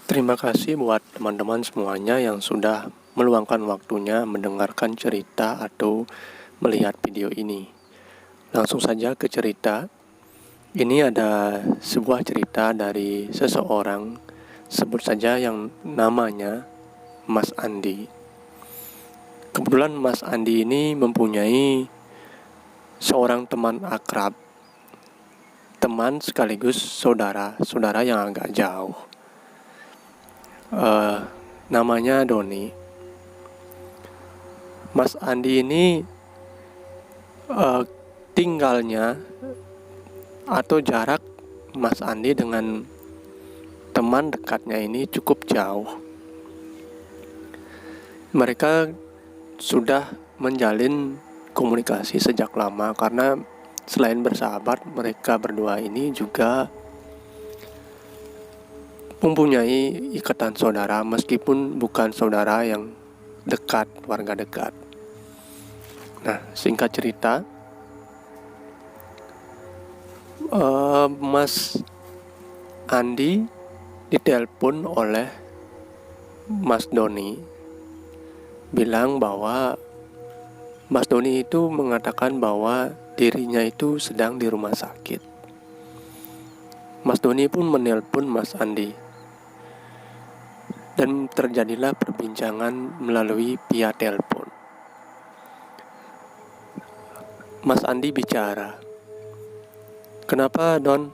Terima kasih buat teman-teman semuanya yang sudah meluangkan waktunya mendengarkan cerita atau melihat video ini. Langsung saja ke cerita. Ini ada sebuah cerita dari seseorang, sebut saja yang namanya Mas Andi. Kebetulan Mas Andi ini mempunyai seorang teman akrab, teman sekaligus saudara yang agak jauh. Namanya Doni. Mas Andi ini tinggalnya atau jarak Mas Andi dengan teman dekatnya ini cukup jauh. Mereka sudah menjalin komunikasi sejak lama karena selain bersahabat, mereka berdua ini juga mempunyai ikatan saudara meskipun bukan saudara yang dekat, warga dekat. Nah, singkat cerita, Mas Andi ditelepon oleh Mas Doni, bilang bahwa Mas Doni itu mengatakan bahwa dirinya itu sedang di rumah sakit. Mas Doni pun menelpon Mas Andi, dan terjadilah perbincangan melalui via telepon. Mas Andi bicara, "Kenapa Don,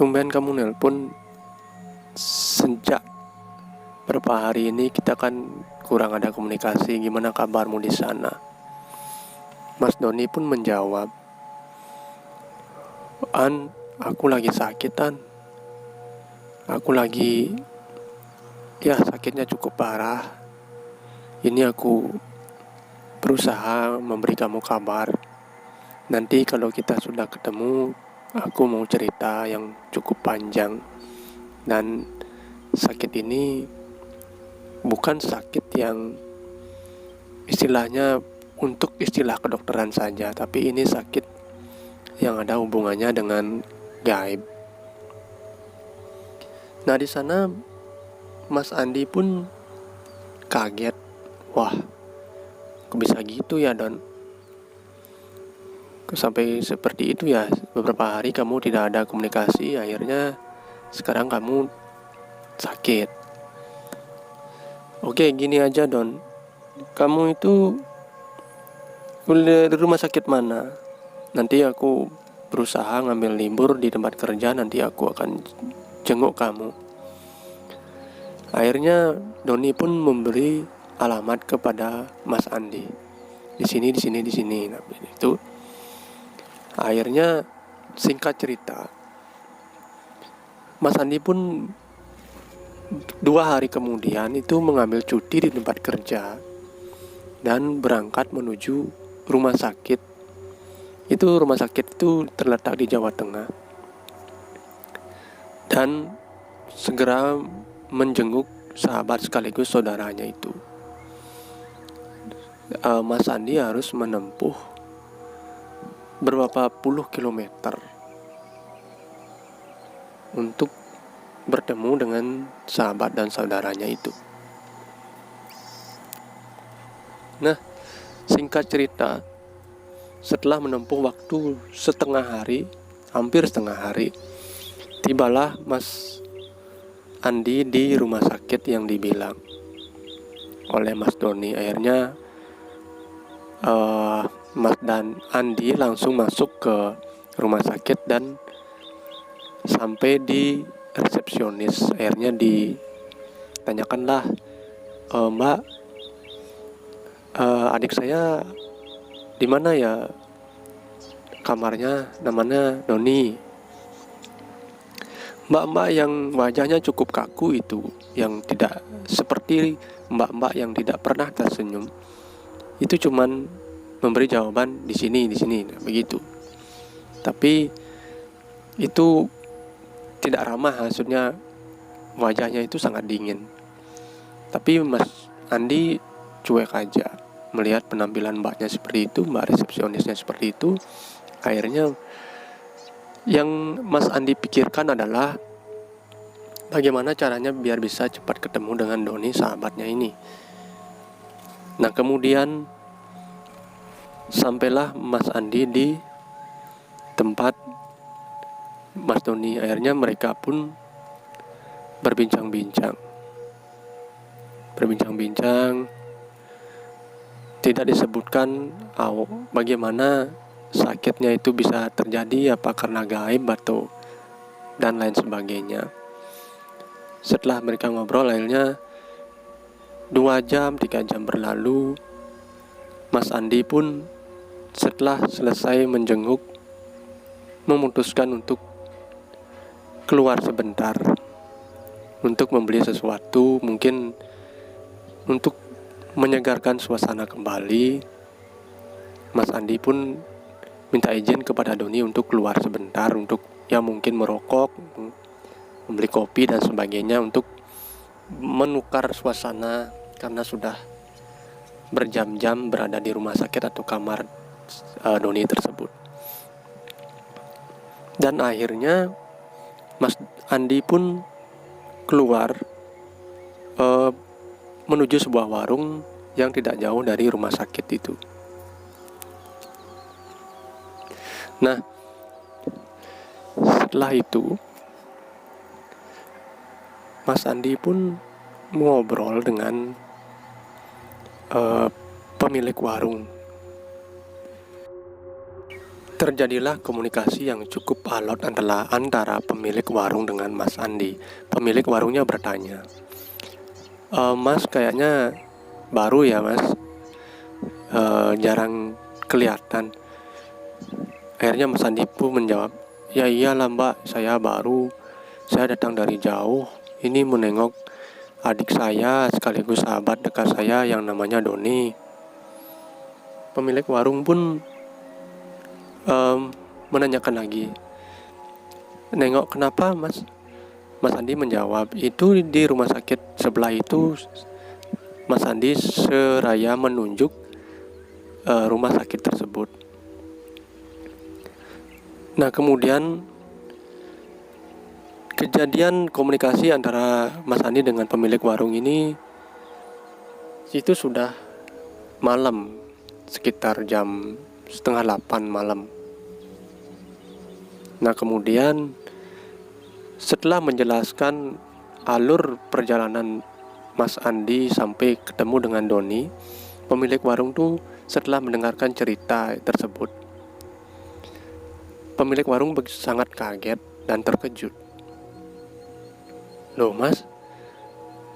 tumben kamu nelpon? Sejak beberapa hari ini kita kan kurang ada komunikasi, gimana kabarmu di sana?" Mas Doni pun menjawab, Aku lagi sakit, Aku lagi, sakitnya cukup parah. Ini aku berusaha memberi kamu kabar. Nanti kalau kita sudah ketemu, aku mau cerita yang cukup panjang. Dan sakit ini bukan sakit yang istilahnya untuk istilah kedokteran saja, tapi ini sakit yang ada hubungannya dengan gaib. Nah, di sana Mas Andi pun kaget. Wah, kok bisa gitu ya Don? Sampai seperti itu ya, beberapa hari kamu tidak ada komunikasi, akhirnya sekarang kamu sakit. Oke, gini aja Don, kamu itu di rumah sakit mana? Nanti aku berusaha ngambil libur di tempat kerja, nanti aku akan jenguk kamu. Akhirnya Doni pun memberi alamat kepada Mas Andi. Di sini. Nah, itu. Akhirnya singkat cerita, Mas Andi pun 2 hari kemudian itu mengambil cuti di tempat kerja dan berangkat menuju rumah sakit. Rumah sakit itu terletak di Jawa Tengah, dan segera menjenguk sahabat sekaligus saudaranya itu. Mas Andi harus menempuh beberapa puluh kilometer untuk bertemu dengan sahabat dan saudaranya itu. Nah, singkat cerita, setelah menempuh waktu hampir setengah hari, tibalah Mas Andi di rumah sakit yang dibilang oleh Mas Doni. Akhirnya Mas dan Andi langsung masuk ke rumah sakit dan sampai di resepsionis. Akhirnya ditanyakanlah, Mbak, adik saya di mana ya kamarnya, namanya Doni. Mbak-mbak yang wajahnya cukup kaku itu, yang tidak seperti mbak-mbak yang tidak pernah tersenyum, itu cuman memberi jawaban di sini, nah, begitu. Tapi itu tidak ramah, maksudnya wajahnya itu sangat dingin. Tapi Mas Andi cuek aja melihat penampilan mbaknya seperti itu, mbak resepsionisnya seperti itu. Akhirnya yang Mas Andi pikirkan adalah bagaimana caranya biar bisa cepat ketemu dengan Doni sahabatnya ini. Nah kemudian sampailah Mas Andi di tempat Mas Doni. Akhirnya mereka pun berbincang-bincang. Tidak disebutkan bagaimana sakitnya itu bisa terjadi, apa karena gaib atau dan lain sebagainya. Setelah mereka ngobrol, akhirnya 2 jam, 3 jam berlalu. Mas Andi pun setelah selesai menjenguk memutuskan untuk keluar sebentar untuk membeli sesuatu, mungkin untuk menyegarkan suasana kembali. Mas Andi pun minta izin kepada Doni untuk keluar sebentar, untuk ya mungkin merokok, membeli kopi dan sebagainya, untuk menukar suasana karena sudah berjam-jam berada di rumah sakit atau kamar Doni tersebut. Dan akhirnya Mas Andi pun keluar menuju sebuah warung yang tidak jauh dari rumah sakit itu. Nah, setelah itu Mas Andi pun ngobrol dengan pemilik warung. Terjadilah komunikasi yang cukup alot antara pemilik warung dengan Mas Andi. Pemilik warungnya bertanya, Mas kayaknya baru ya Mas, jarang kelihatan. Akhirnya Mas Andi pun menjawab, ya iyalah Mbak, saya baru, saya datang dari jauh, ini menengok adik saya sekaligus sahabat dekat saya yang namanya Doni. Pemilik warung pun menanyakan lagi, nengok kenapa Mas? Mas Andi menjawab, itu di rumah sakit sebelah itu. Mas Andi seraya menunjuk rumah sakit tersebut. Nah kemudian kejadian komunikasi antara Mas Andi dengan pemilik warung ini itu sudah malam, sekitar jam 7:30 malam. Nah kemudian setelah menjelaskan alur perjalanan Mas Andi sampai ketemu dengan Doni, pemilik warung tuh setelah mendengarkan cerita tersebut, pemilik warung sangat kaget dan terkejut. Loh Mas,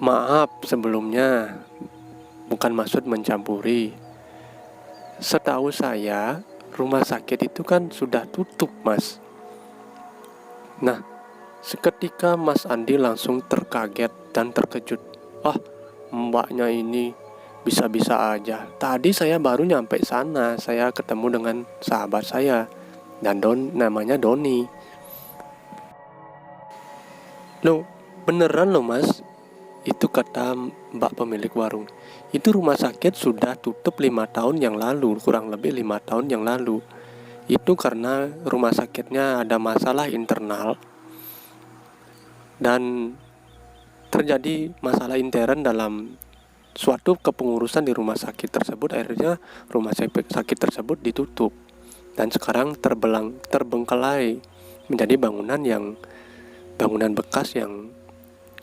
maaf sebelumnya, bukan maksud mencampuri. Setahu saya rumah sakit itu kan sudah tutup Mas. Nah seketika Mas Andi langsung terkaget dan terkejut. Mbaknya ini bisa-bisa aja. Tadi saya baru nyampe sana, saya ketemu dengan sahabat saya dan namanya Doni. Loh, beneran loh Mas, itu kata Mbak pemilik warung. Itu rumah sakit sudah tutup 5 tahun yang lalu, kurang lebih 5 tahun yang lalu. Itu karena rumah sakitnya ada masalah internal dan terjadi masalah intern dalam suatu kepengurusan di rumah sakit tersebut. Akhirnya rumah sakit tersebut ditutup dan sekarang terbengkalai menjadi bangunan bekas yang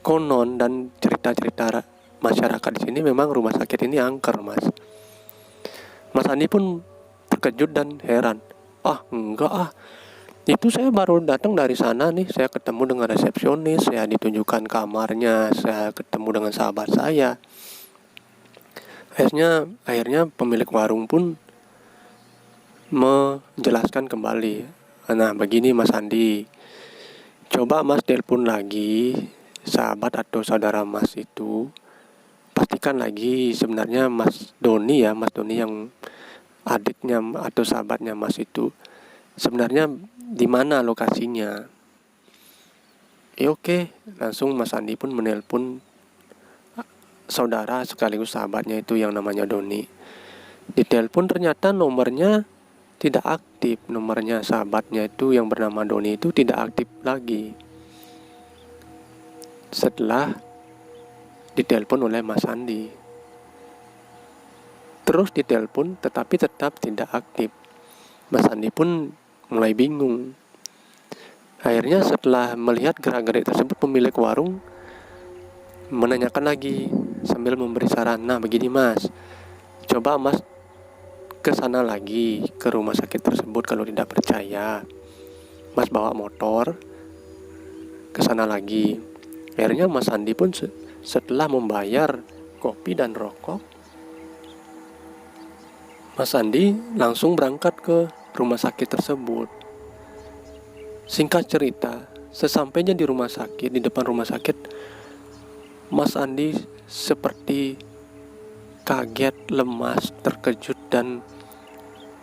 konon dan cerita-cerita masyarakat di sini memang rumah sakit ini angker Mas. Mas Andi pun terkejut dan heran. Enggak itu saya baru datang dari sana nih, saya ketemu dengan resepsionis, saya ditunjukkan kamarnya, saya ketemu dengan sahabat saya. Akhirnya pemilik warung pun menjelaskan kembali. Nah begini Mas Andi, coba Mas telepon lagi sahabat atau saudara Mas itu, pastikan lagi sebenarnya Mas Doni yang adiknya atau sahabatnya Mas itu sebenarnya di mana lokasinya. Oke, langsung Mas Andi pun menelpon saudara sekaligus sahabatnya itu yang namanya Doni. Di telepon ternyata nomornya tidak aktif, nomornya sahabatnya itu yang bernama Doni itu tidak aktif lagi. setelah ditelepon oleh Mas Andi. Terus ditelepon tetapi tetap tidak aktif. Mas Andi pun mulai bingung. Akhirnya setelah melihat gerak-gerik tersebut, pemilik warung menanyakan lagi sambil memberi saran. Nah begini Mas, coba Mas ke sana lagi, ke rumah sakit tersebut. Kalau tidak percaya, Mas bawa motor ke sana lagi. Akhirnya Mas Andi pun setelah membayar kopi dan rokok, Mas Andi langsung berangkat ke rumah sakit tersebut. Singkat cerita, sesampainya di rumah sakit, di depan rumah sakit, Mas Andi seperti kaget, lemas, terkejut, dan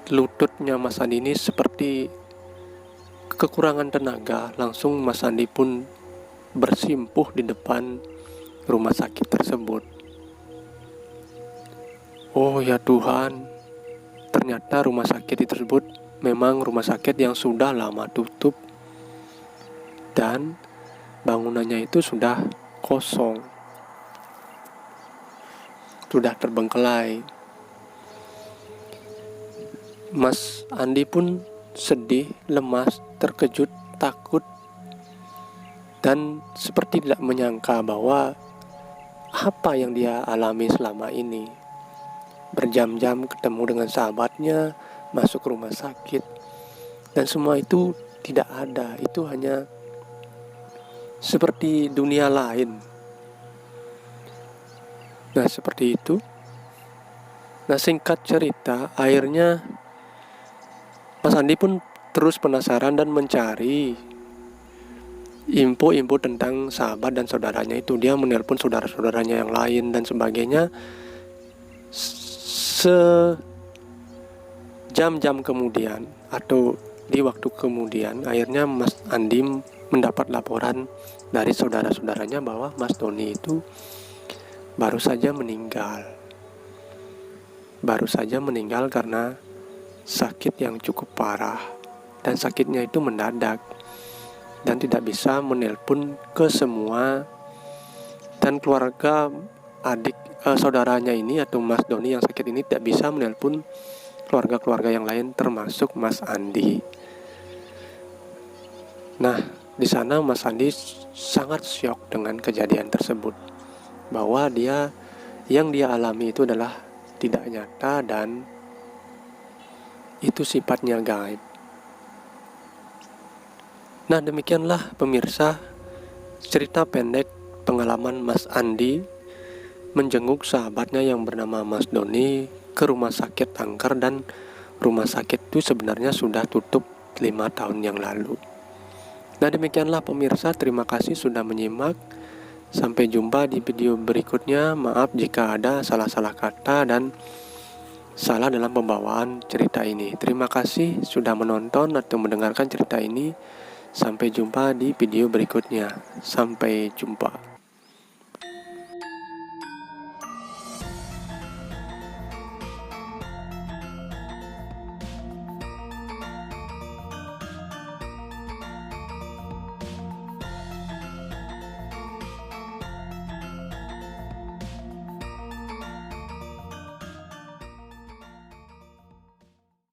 lututnya Mas Andi ini seperti kekurangan tenaga. Langsung Mas Andi pun bersimpuh di depan rumah sakit tersebut. Oh ya Tuhan, ternyata rumah sakit tersebut memang rumah sakit yang sudah lama tutup dan bangunannya itu sudah kosong, sudah terbengkelai. Mas Andi pun sedih, lemas, terkejut, takut, dan seperti tidak menyangka bahwa apa yang dia alami selama ini. Berjam-jam ketemu dengan sahabatnya, masuk rumah sakit, dan semua itu tidak ada. Itu hanya seperti dunia lain. Nah seperti itu. Nah singkat cerita, akhirnya Mas Andi pun terus penasaran dan mencari info-info tentang sahabat dan saudaranya itu. Dia menelpon saudara-saudaranya yang lain dan sebagainya. Sejam-jam kemudian atau di waktu kemudian, akhirnya Mas Andi mendapat laporan dari saudara-saudaranya bahwa Mas Doni itu baru saja meninggal karena sakit yang cukup parah, dan sakitnya itu mendadak dan tidak bisa menelpon ke semua, dan keluarga saudaranya ini atau Mas Doni yang sakit ini tidak bisa menelpon keluarga-keluarga yang lain termasuk Mas Andi. Nah, di sana Mas Andi sangat syok dengan kejadian tersebut, bahwa yang dia alami itu adalah tidak nyata dan itu sifatnya gaib. Nah, demikianlah pemirsa cerita pendek pengalaman Mas Andi menjenguk sahabatnya yang bernama Mas Doni ke rumah sakit angker, dan rumah sakit itu sebenarnya sudah tutup 5 tahun yang lalu. Nah demikianlah pemirsa, terima kasih sudah menyimak. Sampai jumpa di video berikutnya. Maaf jika ada salah-salah kata dan salah dalam pembawaan cerita ini. Terima kasih sudah menonton atau mendengarkan cerita ini. Sampai jumpa di video berikutnya. Sampai jumpa.